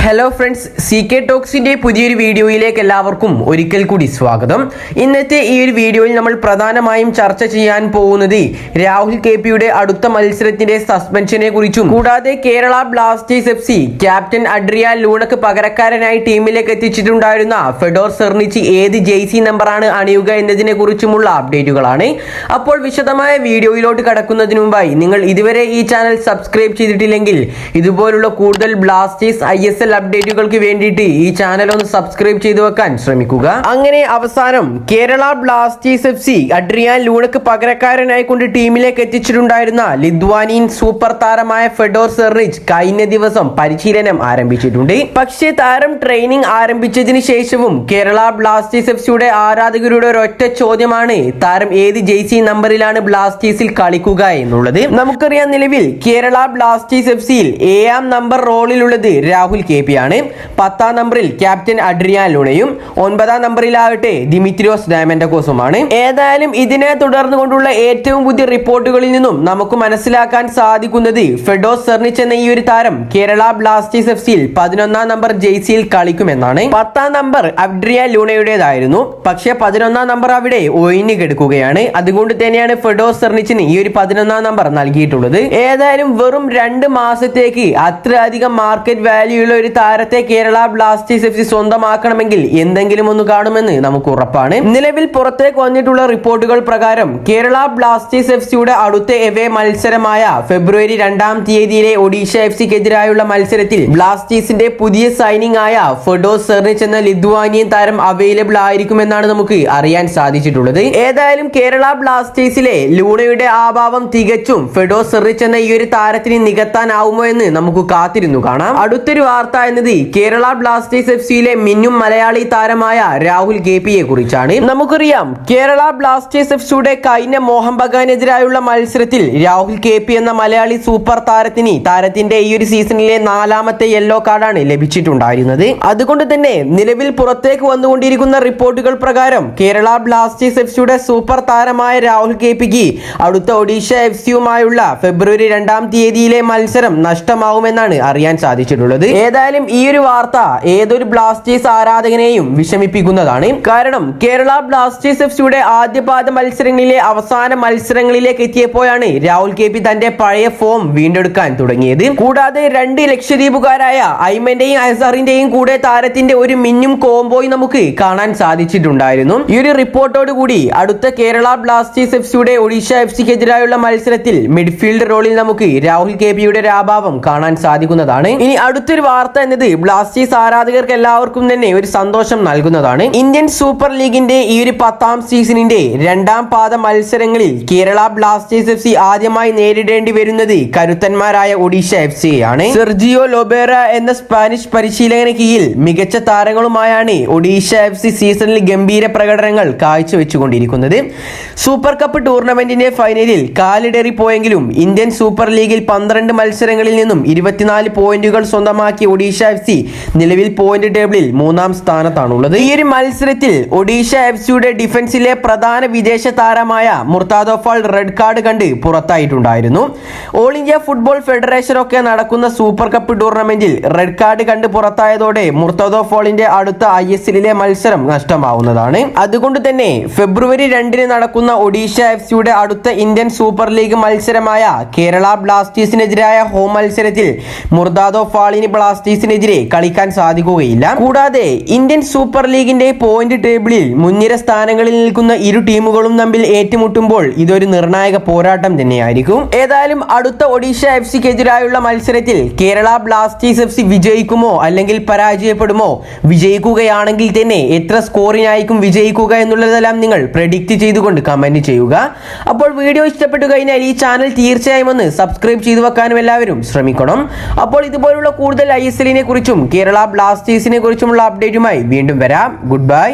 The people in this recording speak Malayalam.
ഹലോ ഫ്രണ്ട്സ്, CK ടോക്സിന്റെ പുതിയൊരു വീഡിയോയിലേക്ക് എല്ലാവർക്കും ഒരിക്കൽ കൂടി സ്വാഗതം. ഇന്നത്തെ ഈ ഒരു വീഡിയോയിൽ നമ്മൾ പ്രധാനമായും ചർച്ച ചെയ്യാൻ പോകുന്നത് രാഹുൽ KPയുടെ അടുത്ത മത്സരത്തിന്റെ സസ്പെൻഷനെ കുറിച്ചും കൂടാതെ Kerala Blasters FC captain Adrian ലൂണക്ക് പകരക്കാരനായി ടീമിലേക്ക് എത്തിച്ചിട്ടുണ്ടായിരുന്ന ഫെഡോർ സെർണിച്ച് ഏത് ജേഴ്സി നമ്പറാണ് അണിയുക എന്നതിനെ കുറിച്ചുമുള്ള അപ്ഡേറ്റുകളാണ്. അപ്പോൾ വിശദമായ വീഡിയോയിലോട്ട് കടക്കുന്നതിന് മുമ്പായി നിങ്ങൾ ഇതുവരെ ഈ ചാനൽ സബ്സ്ക്രൈബ് ചെയ്തിട്ടില്ലെങ്കിൽ ഇതുപോലുള്ള കൂടുതൽ ബ്ലാസ്റ്റേഴ്സ് ISL അപ്ഡേറ്റുകൾക്ക് വേണ്ടിയിട്ട് ഈ ചാനൽ ഒന്ന് സബ്സ്ക്രൈബ് ചെയ്തു വെക്കാൻ ശ്രമിക്കുക. അങ്ങനെ അവസാനം കേരള ബ്ലാസ്റ്റേഴ്സ് FC അഡ്രിയാൻ ലൂണക്ക് പകരക്കാരനായി കൊണ്ട് ടീമിലേക്ക് എത്തിച്ചിട്ടുണ്ടായിരുന്ന ലിത്വാനിയൻ സൂപ്പർ താരമായ ഫെഡോർ സെർണിച്ച് കഴിഞ്ഞ ദിവസം പരിശീലനം ആരംഭിച്ചിട്ടുണ്ട്. പക്ഷേ താരം ട്രെയിനിങ് ആരംഭിച്ചതിന് ശേഷവും കേരള ബ്ലാസ്റ്റേഴ്സ് FCയുടെ ആരാധകരുടെ ഒരൊറ്റ ചോദ്യമാണ് താരം ഏത് ജേഴ്സി നമ്പറിലാണ് ബ്ലാസ്റ്റേഴ്സിൽ കളിക്കുക എന്നുള്ളത്. നമുക്കറിയാം, നിലവിൽ കേരള ബ്ലാസ്റ്റേഴ്സ് FCയിൽ 7ാം നമ്പർ റോളിലുള്ളത് രാഹുൽ KP ആണ്. 10ാം നമ്പറിൽ ക്യാപ്റ്റൻ അഡ്രിയാൻ ലൂണയും 9ാം നമ്പറിലാകട്ടെ ദിമിത്രിയോസ് ഡയമൻഡക്കോസുമാണ്. ഏതായാലും ഇതിനെ തുടർന്നുകൊണ്ടുള്ള ഏറ്റവും പുതിയ റിപ്പോർട്ടുകളിൽ നിന്നും നമുക്ക് മനസ്സിലാക്കാൻ സാധിക്കുന്നത് ഫെഡോർ സെർണിച്ച് എന്ന ഈ ഒരു താരം കേരള ബ്ലാസ്റ്റേഴ്സ് FCയിൽ 11ാം നമ്പർ ജേഴ്സിയിൽ കളിക്കുമെന്നാണ്. 10ാം നമ്പർ അഡ്രിയാൻ ലൂണയുടേതായിരുന്നു. പക്ഷേ 11ാം നമ്പർ അവിടെ ഒഴിഞ്ഞു കിടക്കുകയാണ്. അതുകൊണ്ട് തന്നെയാണ് ഫെഡോർ സെർണിച്ചിന് ഈ ഒരു 11ാം നമ്പർ നൽകിയിട്ടുള്ളത്. ഏതായാലും വെറും 2 മാസത്തേക്ക് അത്രയധികം മാർക്കറ്റ് വാല്യൂ ഉള്ള ഒരു താരത്തെ കേരള ബ്ലാസ്റ്റേഴ്സ് FC സ്വന്തമാക്കണമെങ്കിൽ എന്തെങ്കിലും ഒന്ന് കാണുമെന്ന് നമുക്ക് ഉറപ്പാണ്. നിലവിൽ പുറത്തേക്ക് വന്നിട്ടുള്ള റിപ്പോർട്ടുകൾ പ്രകാരം കേരള ബ്ലാസ്റ്റേഴ്സ് FCയുടെ അടുത്ത എവേ മത്സരമായ ഫെബ്രുവരി 2ാം തീയതിയിലെ ഒഡീഷ FCക്കെതിരായുള്ള മത്സരത്തിൽ ബ്ലാസ്റ്റേഴ്സിന്റെ പുതിയ സൈനിങ് ആയ ഫെഡോർ സെർണിച്ച് എന്ന ലിത്വാനിയൻ താരം അവൈലബിൾ ആയിരിക്കുമെന്നാണ് നമുക്ക് അറിയാൻ സാധിച്ചിട്ടുള്ളത്. ഏതായാലും കേരള ബ്ലാസ്റ്റേഴ്സിലെ ലൂണയുടെ ആഭാവം തികച്ചും ഫെഡോർ സെർണിച്ച് എന്ന ഈ ഒരു താരത്തിന് നികത്താനാവുമോ എന്ന് നമുക്ക് കാത്തിരുന്നു കാണാം. അടുത്തൊരു വാർത്ത എന്നത് കേരള ബ്ലാസ്റ്റേഴ്സ് FCയിലെ മിന്നും മലയാളി താരമായ രാഹുൽ KPയെ കുറിച്ചാണ്. നമുക്കറിയാം, കേരള ബ്ലാസ്റ്റേഴ്സ് FCയുടെ കഴിഞ്ഞ മോഹൻ ബഗാനെതിരായുള്ള മത്സരത്തിൽ രാഹുൽ KP എന്ന മലയാളി സൂപ്പർ താരത്തിന്റെ ഈ ഒരു സീസണിലെ 4ാമത്തെ യെല്ലോ കാർഡാണ് ലഭിച്ചിട്ടുണ്ടായിരുന്നത്. അതുകൊണ്ട് തന്നെ നിലവിൽ പുറത്തേക്ക് വന്നുകൊണ്ടിരിക്കുന്ന റിപ്പോർട്ടുകൾ പ്രകാരം കേരള ബ്ലാസ്റ്റേഴ്സ് FCയുടെ സൂപ്പർ താരമായ രാഹുൽ KPക്ക് അടുത്ത ഒഡീഷ FCയുമായുള്ള ഫെബ്രുവരി 2ാം തീയതിയിലെ മത്സരം നഷ്ടമാവുമെന്നാണ് അറിയാൻ സാധിച്ചിട്ടുള്ളത്. ഏതായാലും ഈ ഒരു വാർത്ത ഏതൊരു ബ്ലാസ്റ്റേഴ്സ് ആരാധകനെയും വിഷമിപ്പിക്കുന്നതാണ്. കാരണം കേരള ബ്ലാസ്റ്റേഴ്സ് FCയുടെ ആദ്യപാദ മത്സരങ്ങളിലെ അവസാന മത്സരങ്ങളിലേക്ക് എത്തിയപ്പോഴാണ് രാഹുൽ KP തന്റെ പഴയ ഫോം വീണ്ടെടുക്കാൻ തുടങ്ങിയത്. കൂടാതെ 2 ലക്ഷദ്വീപുകാരായ ഐമന്റെയും അസറിന്റെയും കൂടെ താരത്തിന്റെ ഒരു മിന്നും കോംബോയും നമുക്ക് കാണാൻ സാധിച്ചിട്ടുണ്ടായിരുന്നു. ഈ ഒരു റിപ്പോർട്ടോട് കൂടി അടുത്ത കേരള ബ്ലാസ്റ്റേഴ്സ് FCയുടെ ഒഡീഷ FCക്കെതിരായുള്ള മത്സരത്തിൽ മിഡ്ഫീൽഡ് റോളിൽ നമുക്ക് രാഹുൽ KPയുടെ ഒരു അഭാവം കാണാൻ സാധിക്കുന്നതാണ്. ഇനി അടുത്തൊരു വാർത്ത എന്നത് ബ്ലാസ്റ്റേഴ്സ് ആരാധകർക്ക് എല്ലാവർക്കും തന്നെ ഒരു സന്തോഷം നൽകുന്നതാണ്. ഇന്ത്യൻ സൂപ്പർ ലീഗിന്റെ ഈ ഒരു 10ാം സീസണിന്റെ 2ാം പാദ മത്സരങ്ങളിൽ കേരള ബ്ലാസ്റ്റേഴ്സ് FC ആദ്യമായി നേരിടേണ്ടി വരുന്നത് കരുത്തന്മാരായ ഒഡീഷ FCയാണ്. സെർജിയോ ലോബേറ എന്ന സ്പാനിഷ് പരിശീലകന് കീഴിൽ മികച്ച താരങ്ങളുമായാണ് ഒഡീഷ FC സീസണിൽ ഗംഭീര പ്രകടനങ്ങൾ കാഴ്ചവെച്ചുകൊണ്ടിരിക്കുന്നത്. സൂപ്പർ കപ്പ് ടൂർണമെന്റിന്റെ ഫൈനലിൽ കാലിടറി പോയെങ്കിലും ഇന്ത്യൻ സൂപ്പർ ലീഗിൽ 12 മത്സരങ്ങളിൽ നിന്നും 24 പോയിന്റുകൾ സ്വന്തമാക്കി ഒഡീഷ FC നിലവിൽ പോയിന്റ് ടേബിളിൽ 3ാം സ്ഥാനത്താണുള്ളത്. ഈ ഒരു മത്സരത്തിൽ ഒഡീഷ FCയുടെ ഡിഫൻസിലെ പ്രധാന വിദേശ താരമായ മുർത്താദോ ഫാൾ റെഡ് കാർഡ് കണ്ട് പുറത്തായിട്ടുണ്ടായിരുന്നു. ഓൾ ഇന്ത്യ ഫുട്ബോൾ ഫെഡറേഷൻ ഒക്കെ നടക്കുന്ന സൂപ്പർ കപ്പ് ടൂർണമെന്റിൽ റെഡ് കാർഡ് കണ്ട് പുറത്തായതോടെ മുർത്താദോ ഫാളിന്റെ അടുത്ത ISLലെ മത്സരം നഷ്ടമാവുന്നതാണ്. അതുകൊണ്ട് തന്നെ ഫെബ്രുവരി 2-ന് നടക്കുന്ന ഒഡീഷ FCയുടെ അടുത്ത ഇന്ത്യൻ സൂപ്പർ ലീഗ് മത്സരമായ കേരള ബ്ലാസ്റ്റേഴ്സിനെതിരായ ഹോം മത്സരത്തിൽ മുർത്താദോ ഫാളിന് ബ്ലാസ്റ്റേഴ്സിനെതിരെ കളിക്കാൻ സാധിക്കുകയില്ല. കൂടാതെ ഇന്ത്യൻ സൂപ്പർ ലീഗിന്റെ പോയിന്റ് ടേബിളിൽ മുൻനിര സ്ഥാനങ്ങളിൽ നിൽക്കുന്ന ഇരു ടീമുകളും തമ്മിൽ ഏറ്റുമുട്ടുമ്പോൾ ഇതൊരു നിർണായക പോരാട്ടം തന്നെയായിരിക്കും. ഏതായാലും അടുത്ത ഒഡീഷ FCക്കെതിരായുള്ള മത്സരത്തിൽ കേരള ബ്ലാസ്റ്റേഴ്സ് FC വിജയിക്കുമോ അല്ലെങ്കിൽ പരാജയപ്പെടുമോ? വിജയിക്കുകയാണെങ്കിൽ തന്നെ എത്ര സ്കോറിനായിരിക്കും വിജയിക്കുക എന്നുള്ളതെല്ലാം നിങ്ങൾ പ്രെഡിക്റ്റ് ചെയ്തുകൊണ്ട് കമന്റ് ചെയ്യുക. അപ്പോൾ വീഡിയോ ഇഷ്ടപ്പെട്ടു കഴിഞ്ഞാൽ ഈ ചാനൽ തീർച്ചയായും ഒന്ന് സബ്സ്ക്രൈബ് ചെയ്തു വെക്കാനും എല്ലാവരും ശ്രമിക്കണം. അപ്പോൾ ഇതുപോലുള്ള കൂടുതൽ ISLനെ കുറിച്ചും കേരള ബ്ലാസ്റ്റേഴ്സിനെ കുറിച്ചുമുള്ള അപ്ഡേറ്റുമായി വീണ്ടും വരാം. Good bye.